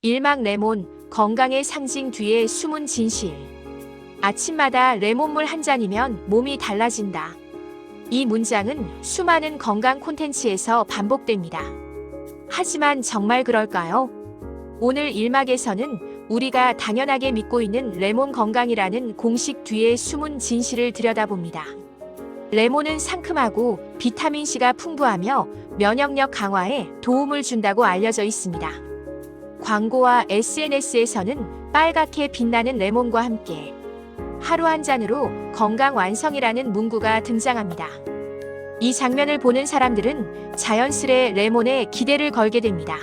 일막 레몬, 건강의 상징 뒤에 숨은 진실. 아침마다 레몬물 한 잔이면 몸이 달라진다. 이 문장은 수많은 건강 콘텐츠에서 반복됩니다. 하지만 정말 그럴까요? 오늘 일막에서는 우리가 당연하게 믿고 있는 레몬 건강이라는 공식 뒤에 숨은 진실을 들여다봅니다. 레몬은 상큼하고 비타민C가 풍부하며 면역력 강화에 도움을 준다고 알려져 있습니다. 광고와 SNS에서는 빨갛게 빛나는 레몬과 함께 하루 한 잔으로 건강 완성이라는 문구가 등장합니다. 이 장면을 보는 사람들은 자연스레 레몬에 기대를 걸게 됩니다.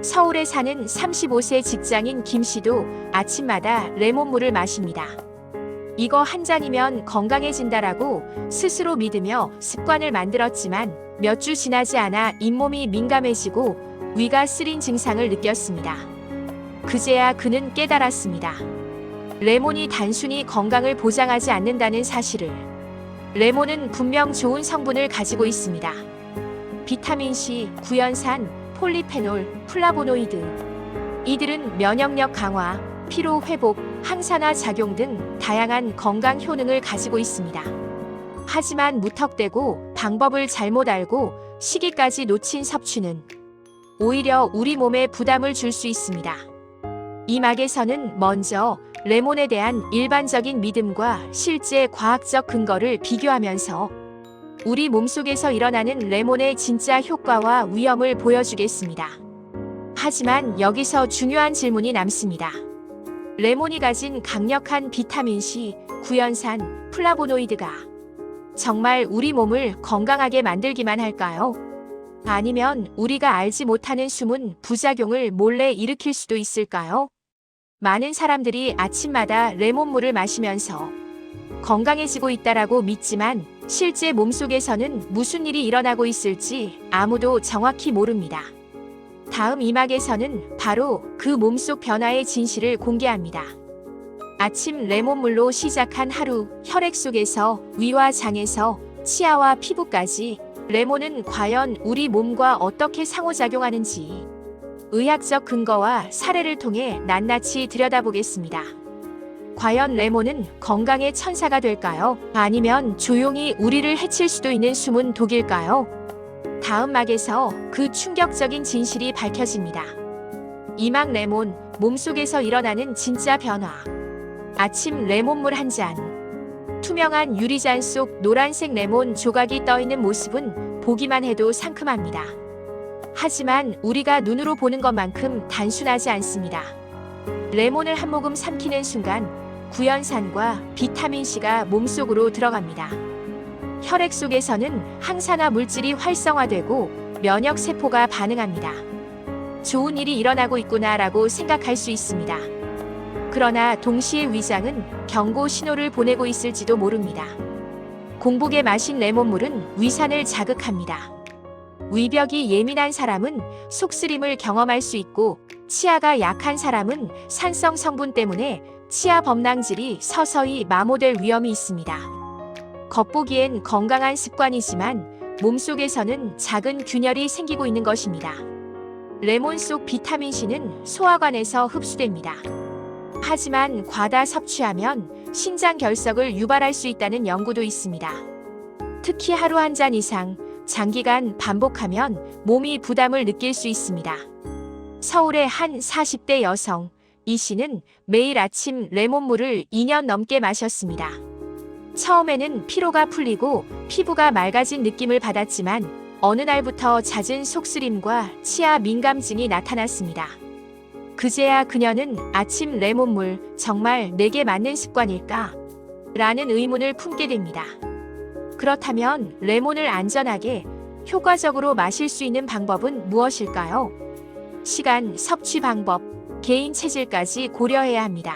서울에 사는 35세 직장인 김 씨도 아침마다 레몬물을 마십니다. 이거 한 잔이면 건강해진다라고 스스로 믿으며 습관을 만들었지만 몇 주 지나지 않아 잇몸이 민감해지고 위가 쓰린 증상을 느꼈습니다. 그제야 그는 깨달았습니다. 레몬이 단순히 건강을 보장하지 않는다는 사실을. 레몬은 분명 좋은 성분을 가지고 있습니다. 비타민C, 구연산, 폴리페놀, 플라보노이드. 이들은 면역력 강화, 피로 회복, 항산화 작용 등 다양한 건강 효능을 가지고 있습니다. 하지만 무턱대고 방법을 잘못 알고 시기까지 놓친 섭취는 오히려 우리 몸에 부담을 줄 수 있습니다. 이 막에서는 먼저 레몬에 대한 일반적인 믿음과 실제 과학적 근거를 비교하면서 우리 몸속에서 일어나는 레몬의 진짜 효과와 위험을 보여주겠습니다. 하지만 여기서 중요한 질문이 남습니다. 레몬이 가진 강력한 비타민C, 구연산, 플라보노이드가 정말 우리 몸을 건강하게 만들기만 할까요? 아니면 우리가 알지 못하는 숨은 부작용을 몰래 일으킬 수도 있을까요? 많은 사람들이 아침마다 레몬물을 마시면서 건강해지고 있다라고 믿지만 실제 몸속에서는 무슨 일이 일어나고 있을지 아무도 정확히 모릅니다. 다음 이막에서는 바로 그 몸속 변화의 진실을 공개합니다. 아침 레몬물로 시작한 하루, 혈액 속에서 위와 장에서 치아와 피부까지 레몬은 과연 우리 몸과 어떻게 상호작용하는지 의학적 근거와 사례를 통해 낱낱이 들여다보겠습니다. 과연 레몬은 건강의 천사가 될까요? 아니면 조용히 우리를 해칠 수도 있는 숨은 독일까요? 다음 막에서 그 충격적인 진실이 밝혀집니다. 이막 레몬, 몸속에서 일어나는 진짜 변화. 아침 레몬물 한 잔. 투명한 유리잔 속 노란색 레몬 조각이 떠있는 모습은 보기만 해도 상큼합니다. 하지만 우리가 눈으로 보는 것만큼 단순하지 않습니다. 레몬을 한 모금 삼키는 순간 구연산과 비타민C가 몸속으로 들어갑니다. 혈액 속에서는 항산화 물질이 활성화되고 면역 세포가 반응합니다. 좋은 일이 일어나고 있구나라고 생각할 수 있습니다. 그러나 동시에 위장은 경고 신호를 보내고 있을지도 모릅니다. 공복에 마신 레몬물은 위산을 자극합니다. 위벽이 예민한 사람은 속쓰림을 경험할 수 있고 치아가 약한 사람은 산성 성분 때문에 치아 범랑질이 서서히 마모될 위험이 있습니다. 겉보기엔 건강한 습관이지만 몸속에서는 작은 균열이 생기고 있는 것입니다. 레몬 속 비타민C는 소화관에서 흡수됩니다. 하지만 과다 섭취하면 신장 결석을 유발할 수 있다는 연구도 있습니다. 특히 하루 한 잔 이상 장기간 반복하면 몸이 부담을 느낄 수 있습니다. 서울의 한 40대 여성 이 씨는 매일 아침 레몬물을 2년 넘게 마셨습니다. 처음에는 피로가 풀리고 피부가 맑아진 느낌을 받았지만 어느 날부터 잦은 속쓰림과 치아 민감증이 나타났습니다. 그제야 그녀는 아침 레몬물 정말 내게 맞는 습관일까? 라는 의문을 품게 됩니다. 그렇다면 레몬을 안전하게 효과적으로 마실 수 있는 방법은 무엇일까요? 시간, 섭취 방법, 개인 체질까지 고려해야 합니다.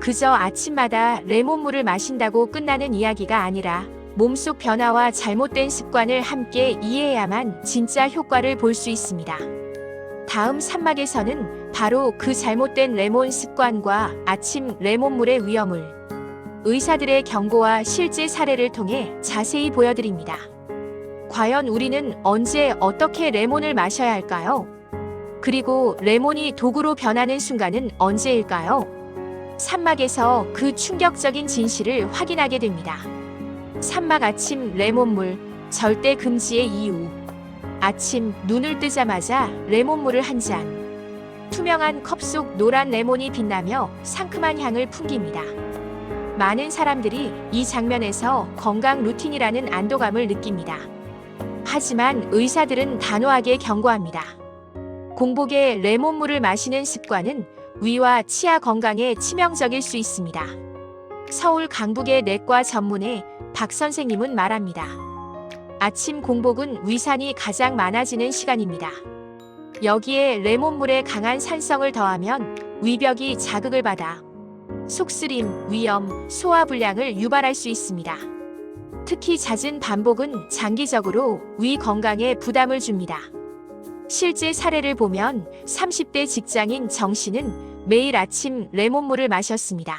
그저 아침마다 레몬물을 마신다고 끝나는 이야기가 아니라 몸속 변화와 잘못된 습관을 함께 이해해야만 진짜 효과를 볼 수 있습니다. 다음 3막에서는 바로 그 잘못된 레몬 습관과 아침 레몬물의 위험을 의사들의 경고와 실제 사례를 통해 자세히 보여드립니다. 과연 우리는 언제 어떻게 레몬을 마셔야 할까요? 그리고 레몬이 독으로 변하는 순간은 언제일까요? 산막에서 그 충격적인 진실을 확인하게 됩니다. 산막 아침 레몬물, 절대 금지의 이유. 아침 눈을 뜨자마자 레몬물을 한 잔. 투명한 컵 속 노란 레몬이 빛나며 상큼한 향을 풍깁니다. 많은 사람들이 이 장면에서 건강 루틴이라는 안도감을 느낍니다. 하지만 의사들은 단호하게 경고합니다. 공복에 레몬물을 마시는 습관은 위와 치아 건강에 치명적일 수 있습니다. 서울 강북의 내과 전문의 박 선생님은 말합니다. 아침 공복은 위산이 가장 많아지는 시간입니다. 여기에 레몬물에 강한 산성을 더하면 위벽이 자극을 받아 속쓰림, 위염, 소화불량을 유발할 수 있습니다. 특히 잦은 반복은 장기적으로 위 건강에 부담을 줍니다. 실제 사례를 보면 30대 직장인 정 씨는 매일 아침 레몬물을 마셨습니다.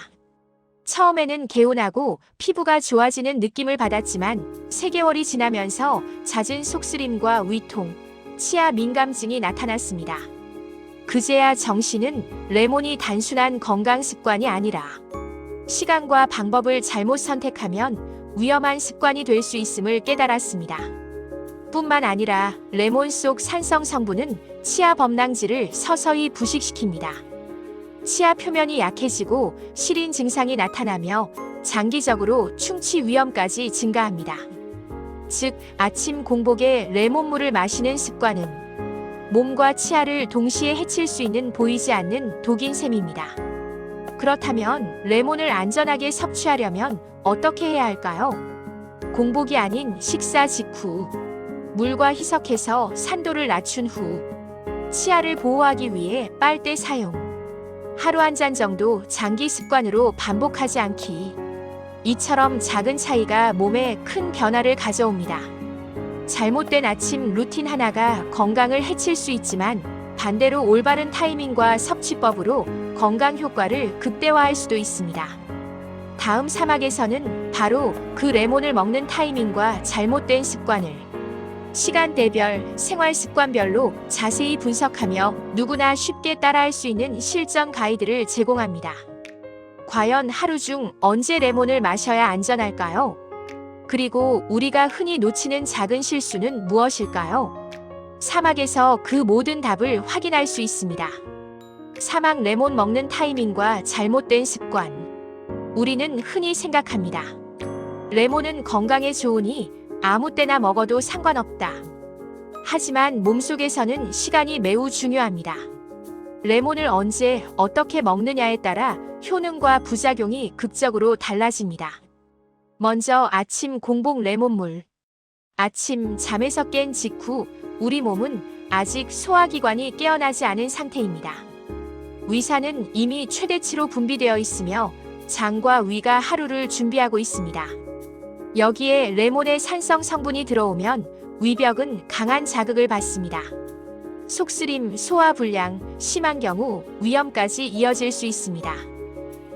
처음에는 개운하고 피부가 좋아지는 느낌을 받았지만 3개월이 지나면서 잦은 속쓰림과 위통, 치아 민감증이 나타났습니다. 그제야 정 씨는 레몬이 단순한 건강 습관이 아니라 시간과 방법을 잘못 선택하면 위험한 습관이 될 수 있음을 깨달았습니다. 뿐만 아니라 레몬 속 산성 성분은 치아 범랑질을 서서히 부식시킵니다. 치아 표면이 약해지고 시린 증상이 나타나며 장기적으로 충치 위험까지 증가합니다. 즉, 아침 공복에 레몬물을 마시는 습관은 몸과 치아를 동시에 해칠 수 있는 보이지 않는 독인 셈입니다. 그렇다면 레몬을 안전하게 섭취하려면 어떻게 해야 할까요? 공복이 아닌 식사 직후, 물과 희석해서 산도를 낮춘 후, 치아를 보호하기 위해 빨대 사용, 하루 한 잔 정도 장기 습관으로 반복하지 않기. 이처럼 작은 차이가 몸에 큰 변화를 가져옵니다. 잘못된 아침 루틴 하나가 건강을 해칠 수 있지만 반대로 올바른 타이밍과 섭취법으로 건강 효과를 극대화할 수도 있습니다. 다음 사막에서는 바로 그 레몬을 먹는 타이밍과 잘못된 습관을 시간대별, 생활 습관별로 자세히 분석하며 누구나 쉽게 따라할 수 있는 실전 가이드를 제공합니다. 과연 하루 중 언제 레몬을 마셔야 안전할까요? 그리고 우리가 흔히 놓치는 작은 실수는 무엇일까요? 사막에서 그 모든 답을 확인할 수 있습니다. 사막 레몬 먹는 타이밍과 잘못된 습관. 우리는 흔히 생각합니다. 레몬은 건강에 좋으니 아무 때나 먹어도 상관없다. 하지만 몸속에서는 시간이 매우 중요합니다. 레몬을 언제 어떻게 먹느냐에 따라 효능과 부작용이 극적으로 달라집니다. 먼저 아침 공복 레몬물. 아침 잠에서 깬 직후 우리 몸은 아직 소화기관이 깨어나지 않은 상태입니다. 위산은 이미 최대치로 분비되어 있으며 장과 위가 하루를 준비하고 있습니다. 여기에 레몬의 산성 성분이 들어오면 위벽은 강한 자극을 받습니다. 속쓰림, 소화불량, 심한 경우 위험까지 이어질 수 있습니다.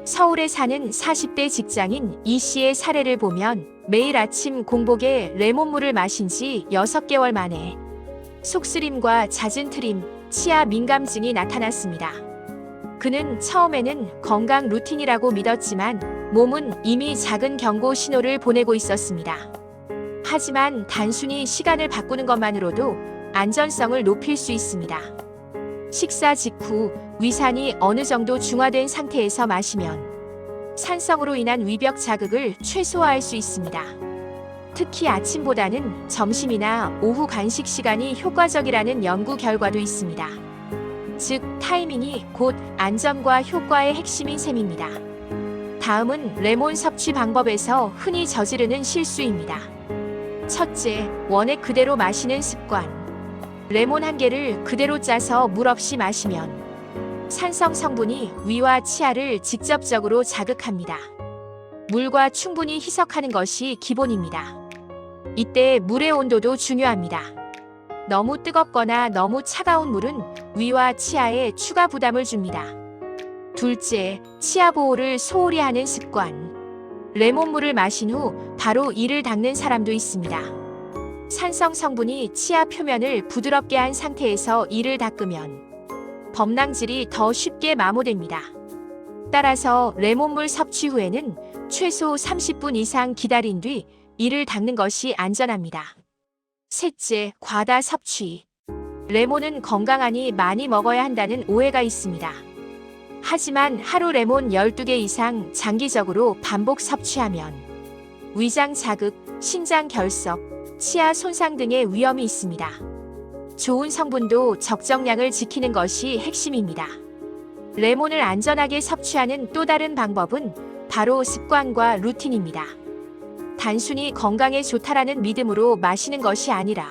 서울에 사는 40대 직장인 이 씨의 사례를 보면 매일 아침 공복에 레몬물을 마신 지 6개월 만에 속쓰림과 잦은 트림, 치아 민감증이 나타났습니다. 그는 처음에는 건강 루틴이라고 믿었지만 몸은 이미 작은 경고 신호를 보내고 있었습니다. 하지만 단순히 시간을 바꾸는 것만으로도 안전성을 높일 수 있습니다. 식사 직후 위산이 어느 정도 중화된 상태에서 마시면 산성으로 인한 위벽 자극을 최소화할 수 있습니다. 특히 아침보다는 점심이나 오후 간식 시간이 효과적이라는 연구 결과도 있습니다. 즉, 타이밍이 곧 안전과 효과의 핵심인 셈입니다. 다음은 레몬 섭취 방법에서 흔히 저지르는 실수입니다. 첫째, 원액 그대로 마시는 습관. 레몬 한 개를 그대로 짜서 물 없이 마시면 산성 성분이 위와 치아를 직접적으로 자극합니다. 물과 충분히 희석하는 것이 기본입니다. 이때 물의 온도도 중요합니다. 너무 뜨겁거나 너무 차가운 물은 위와 치아에 추가 부담을 줍니다. 둘째, 치아 보호를 소홀히 하는 습관. 레몬물을 마신 후 바로 이를 닦는 사람도 있습니다. 산성 성분이 치아 표면을 부드럽게 한 상태에서 이를 닦으면 범랑질이 더 쉽게 마모됩니다. 따라서 레몬물 섭취 후에는 최소 30분 이상 기다린 뒤 이를 닦는 것이 안전합니다. 셋째, 과다 섭취. 레몬은 건강하니 많이 먹어야 한다는 오해가 있습니다. 하지만 하루 레몬 12개 이상 장기적으로 반복 섭취하면 위장 자극, 신장 결석, 치아 손상 등의 위험이 있습니다. 좋은 성분도 적정량을 지키는 것이 핵심입니다. 레몬을 안전하게 섭취하는 또 다른 방법은 바로 습관과 루틴입니다. 단순히 건강에 좋다라는 믿음으로 마시는 것이 아니라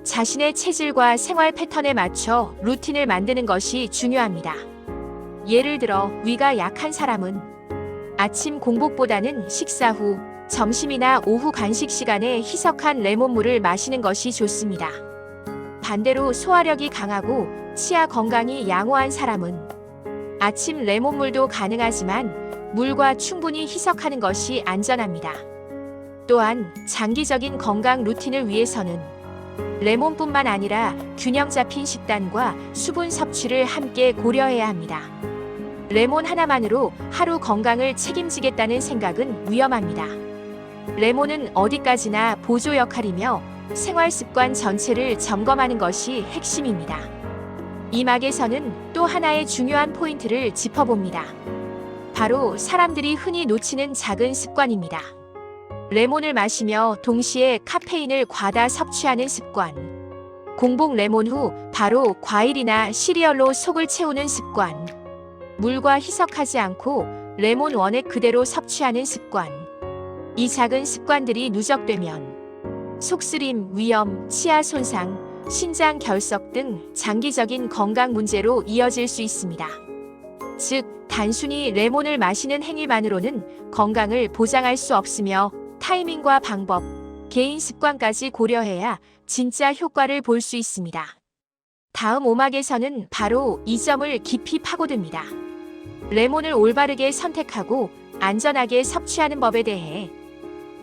자신의 체질과 생활 패턴에 맞춰 루틴을 만드는 것이 중요합니다. 예를 들어 위가 약한 사람은 아침 공복보다는 식사 후, 점심이나 오후 간식 시간에 희석한 레몬물을 마시는 것이 좋습니다. 반대로 소화력이 강하고 치아 건강이 양호한 사람은 아침 레몬물도 가능하지만 물과 충분히 희석하는 것이 안전합니다. 또한 장기적인 건강 루틴을 위해서는 레몬뿐만 아니라 균형 잡힌 식단과 수분 섭취를 함께 고려해야 합니다. 레몬 하나만으로 하루 건강을 책임지겠다는 생각은 위험합니다. 레몬은 어디까지나 보조 역할이며 생활 습관 전체를 점검하는 것이 핵심입니다. 이 막에서는 또 하나의 중요한 포인트를 짚어봅니다. 바로 사람들이 흔히 놓치는 작은 습관입니다. 레몬을 마시며 동시에 카페인을 과다 섭취하는 습관. 공복 레몬 후 바로 과일이나 시리얼로 속을 채우는 습관. 물과 희석하지 않고 레몬 원액 그대로 섭취하는 습관. 이 작은 습관들이 누적되면 속쓰림, 위염, 치아 손상, 신장 결석 등 장기적인 건강 문제로 이어질 수 있습니다. 즉, 단순히 레몬을 마시는 행위만으로는 건강을 보장할 수 없으며 타이밍과 방법, 개인 습관까지 고려해야 진짜 효과를 볼 수 있습니다. 다음 오막에서는 바로 이 점을 깊이 파고듭니다. 레몬을 올바르게 선택하고 안전하게 섭취하는 법에 대해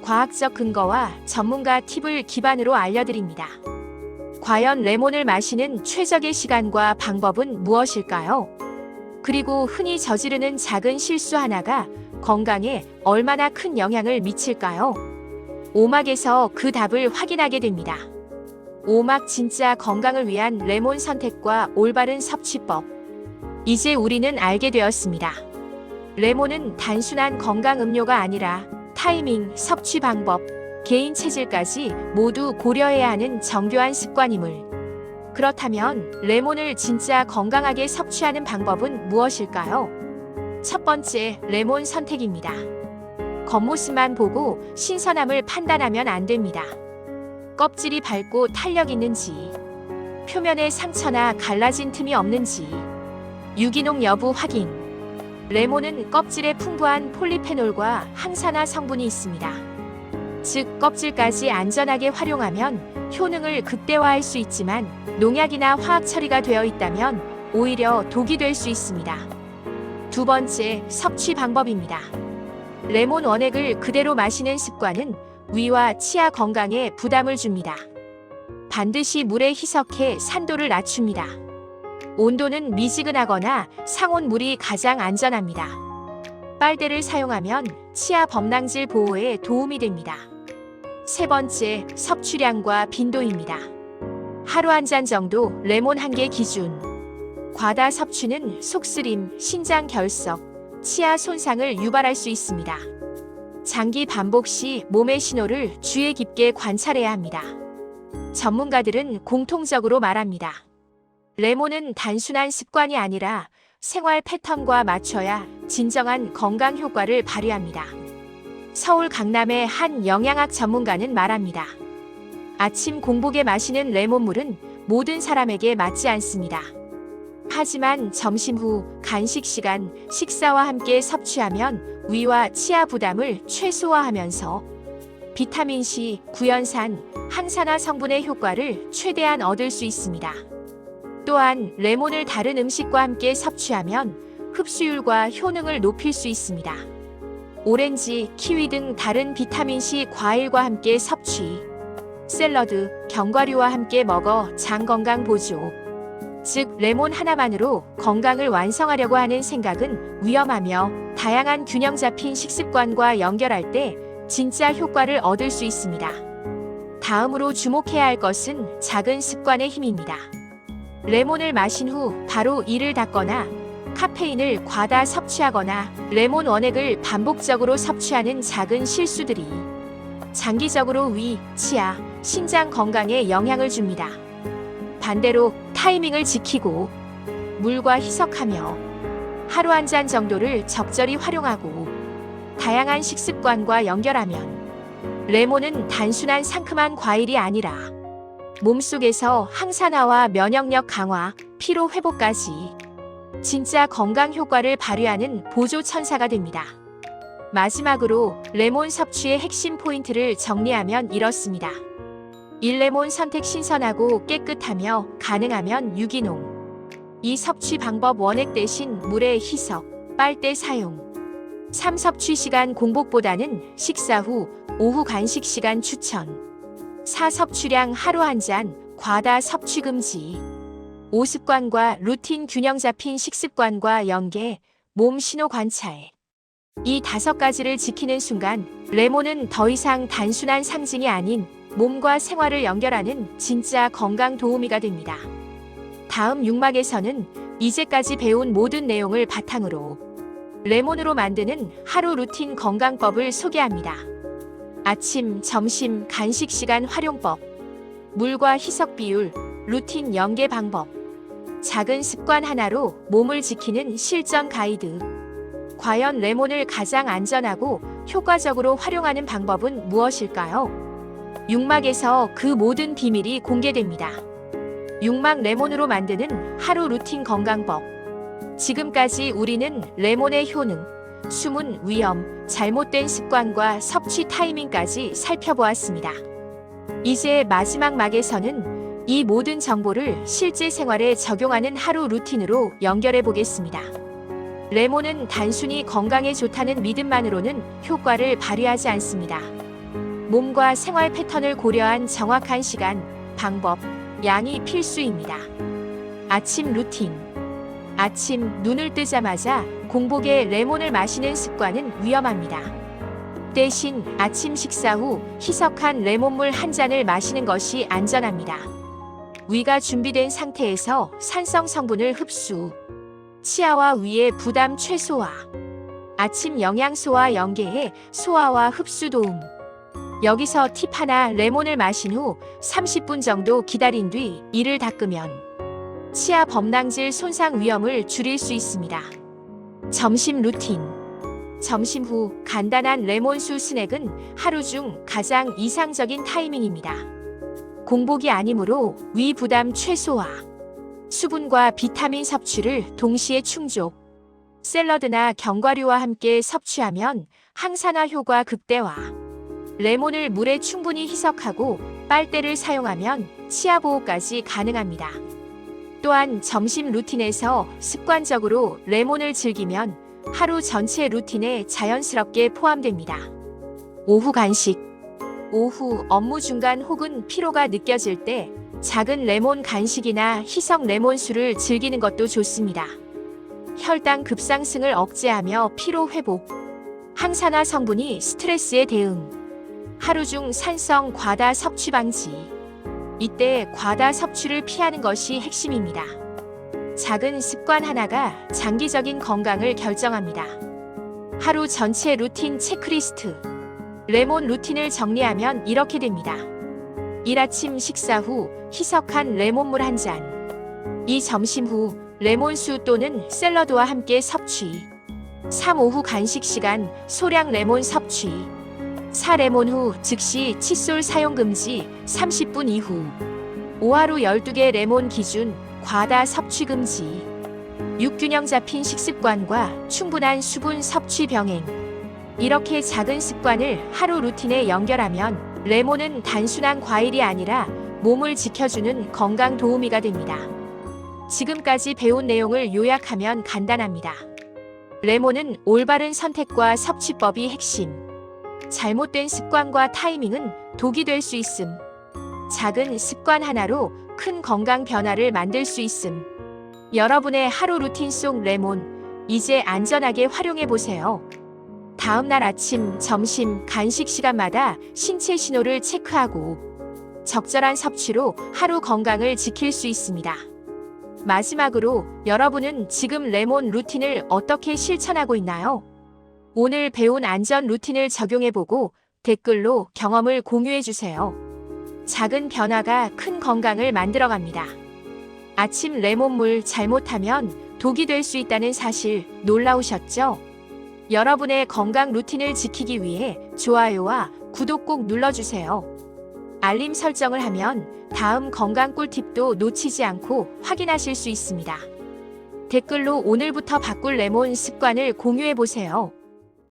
과학적 근거와 전문가 팁을 기반으로 알려드립니다. 과연 레몬을 마시는 최적의 시간과 방법은 무엇일까요? 그리고 흔히 저지르는 작은 실수 하나가 건강에 얼마나 큰 영향을 미칠까요? 오막에서 그 답을 확인하게 됩니다. 오막 진짜 건강을 위한 레몬 선택과 올바른 섭취법. 이제 우리는 알게 되었습니다. 레몬은 단순한 건강 음료가 아니라 타이밍, 섭취 방법, 개인 체질까지 모두 고려해야 하는 정교한 습관임을. 그렇다면 레몬을 진짜 건강하게 섭취하는 방법은 무엇일까요? 첫 번째, 레몬 선택입니다. 겉모습만 보고 신선함을 판단하면 안 됩니다. 껍질이 밝고 탄력 있는지, 표면에 상처나 갈라진 틈이 없는지, 유기농 여부 확인. 레몬은 껍질에 풍부한 폴리페놀과 항산화 성분이 있습니다. 즉, 껍질까지 안전하게 활용하면 효능을 극대화할 수 있지만 농약이나 화학 처리가 되어 있다면 오히려 독이 될 수 있습니다. 두 번째, 섭취 방법입니다. 레몬 원액을 그대로 마시는 습관은 위와 치아 건강에 부담을 줍니다. 반드시 물에 희석해 산도를 낮춥니다. 온도는 미지근하거나 상온물이 가장 안전합니다. 빨대를 사용하면 치아 범랑질 보호에 도움이 됩니다. 세 번째, 섭취량과 빈도입니다. 하루 한 잔 정도 레몬 1개 기준. 과다 섭취는 속쓰림, 신장 결석, 치아 손상을 유발할 수 있습니다. 장기 반복 시 몸의 신호를 주의 깊게 관찰해야 합니다. 전문가들은 공통적으로 말합니다. 레몬은 단순한 습관이 아니라 생활 패턴과 맞춰야 진정한 건강 효과를 발휘합니다. 서울 강남의 한 영양학 전문가는 말합니다. 아침 공복에 마시는 레몬물은 모든 사람에게 맞지 않습니다. 하지만 점심 후, 간식 시간, 식사와 함께 섭취하면 위와 치아 부담을 최소화하면서 비타민C, 구연산, 항산화 성분의 효과를 최대한 얻을 수 있습니다. 또한 레몬을 다른 음식과 함께 섭취하면 흡수율과 효능을 높일 수 있습니다. 오렌지, 키위 등 다른 비타민C 과일과 함께 섭취, 샐러드, 견과류와 함께 먹어 장 건강 보조, 즉 레몬 하나만으로 건강을 완성하려고 하는 생각은 위험하며 다양한 균형 잡힌 식습관과 연결할 때 진짜 효과를 얻을 수 있습니다. 다음으로 주목해야 할 것은 작은 습관의 힘입니다. 레몬을 마신 후 바로 이를 닦거나 카페인을 과다 섭취하거나 레몬 원액을 반복적으로 섭취하는 작은 실수들이 장기적으로 위, 치아, 신장 건강에 영향을 줍니다. 반대로 타이밍을 지키고 물과 희석하며 하루 한 잔 정도를 적절히 활용하고 다양한 식습관과 연결하면 레몬은 단순한 상큼한 과일이 아니라 몸속에서 항산화와 면역력 강화, 피로 회복까지 진짜 건강 효과를 발휘하는 보조 천사가 됩니다. 마지막으로 레몬 섭취의 핵심 포인트를 정리하면 이렇습니다. 1. 레몬 선택 신선하고 깨끗하며 가능하면 유기농. 2. 섭취 방법 원액 대신 물에 희석, 빨대 사용. 3. 섭취 시간 공복보다는 식사 후, 오후 간식 시간 추천. 4. 섭취량 하루 한 잔, 과다 섭취 금지. 5. 습관과 루틴 균형 잡힌 식습관과 연계, 몸 신호 관찰. 이 5가지를 지키는 순간 레몬은 더 이상 단순한 상징이 아닌 몸과 생활을 연결하는 진짜 건강 도우미가 됩니다. 다음 6막에서는 이제까지 배운 모든 내용을 바탕으로 레몬으로 만드는 하루 루틴 건강법을 소개합니다. 아침, 점심, 간식 시간 활용법, 물과 희석 비율, 루틴 연계 방법, 작은 습관 하나로 몸을 지키는 실전 가이드. 과연 레몬을 가장 안전하고 효과적으로 활용하는 방법은 무엇일까요? 6막에서 그 모든 비밀이 공개됩니다. 6막 레몬으로 만드는 하루 루틴 건강법. 지금까지 우리는 레몬의 효능, 숨은 위험, 잘못된 습관과 섭취 타이밍까지 살펴보았습니다. 이제 마지막 막에서는 이 모든 정보를 실제 생활에 적용하는 하루 루틴으로 연결해 보겠습니다. 레몬은 단순히 건강에 좋다는 믿음만으로는 효과를 발휘하지 않습니다. 몸과 생활 패턴을 고려한 정확한 시간, 방법, 양이 필수입니다. 아침 루틴. 아침 눈을 뜨자마자 공복에 레몬을 마시는 습관은 위험합니다. 대신 아침 식사 후 희석한 레몬물 한 잔을 마시는 것이 안전합니다. 위가 준비된 상태에서 산성 성분을 흡수, 치아와 위의 부담 최소화, 아침 영양소와 연계해 소화와 흡수 도움. 여기서 팁 하나, 레몬을 마신 후 30분 정도 기다린 뒤 이를 닦으면 치아 범랑질 손상 위험을 줄일 수 있습니다. 점심 루틴. 점심 후 간단한 레몬수 스낵은 하루 중 가장 이상적인 타이밍입니다. 공복이 아니므로 위 부담 최소화, 수분과 비타민 섭취를 동시에 충족, 샐러드나 견과류와 함께 섭취하면 항산화 효과 극대화, 레몬을 물에 충분히 희석하고 빨대를 사용하면 치아 보호까지 가능합니다. 또한 점심 루틴에서 습관적으로 레몬을 즐기면 하루 전체 루틴에 자연스럽게 포함됩니다. 오후 간식. 오후 업무 중간 혹은 피로가 느껴질 때 작은 레몬 간식이나 희석 레몬수를 즐기는 것도 좋습니다. 혈당 급상승을 억제하며 피로 회복, 항산화 성분이 스트레스에 대응, 하루 중 산성 과다 섭취 방지. 이때 과다 섭취를 피하는 것이 핵심입니다. 작은 습관 하나가 장기적인 건강을 결정합니다. 하루 전체 루틴 체크리스트. 레몬 루틴을 정리하면 이렇게 됩니다. 1. 아침 식사 후 희석한 레몬물 한 잔. 2. 점심 후 레몬수 또는 샐러드와 함께 섭취. 3. 오후 간식 시간 소량 레몬 섭취. 4. 레몬 후 즉시 칫솔 사용 금지 30분 이후. 5. 하루 12개 레몬 기준 과다 섭취 금지. 6. 균형 잡힌 식습관과 충분한 수분 섭취 병행. 이렇게 작은 습관을 하루 루틴에 연결하면 레몬은 단순한 과일이 아니라 몸을 지켜주는 건강 도우미가 됩니다. 지금까지 배운 내용을 요약하면 간단합니다. 레몬은 올바른 선택과 섭취법이 핵심. 잘못된 습관과 타이밍은 독이 될 수 있음. 작은 습관 하나로 큰 건강 변화를 만들 수 있음. 여러분의 하루 루틴 속 레몬, 이제 안전하게 활용해 보세요. 다음 날 아침, 점심, 간식 시간마다 신체 신호를 체크하고 적절한 섭취로 하루 건강을 지킬 수 있습니다. 마지막으로 여러분은 지금 레몬 루틴을 어떻게 실천하고 있나요? 오늘 배운 안전 루틴을 적용해보고 댓글로 경험을 공유해주세요. 작은 변화가 큰 건강을 만들어갑니다. 아침 레몬물 잘못하면 독이 될 수 있다는 사실 놀라우셨죠? 여러분의 건강 루틴을 지키기 위해 좋아요와 구독 꼭 눌러주세요. 알림 설정을 하면 다음 건강 꿀팁도 놓치지 않고 확인하실 수 있습니다. 댓글로 오늘부터 바꿀 레몬 습관을 공유해보세요.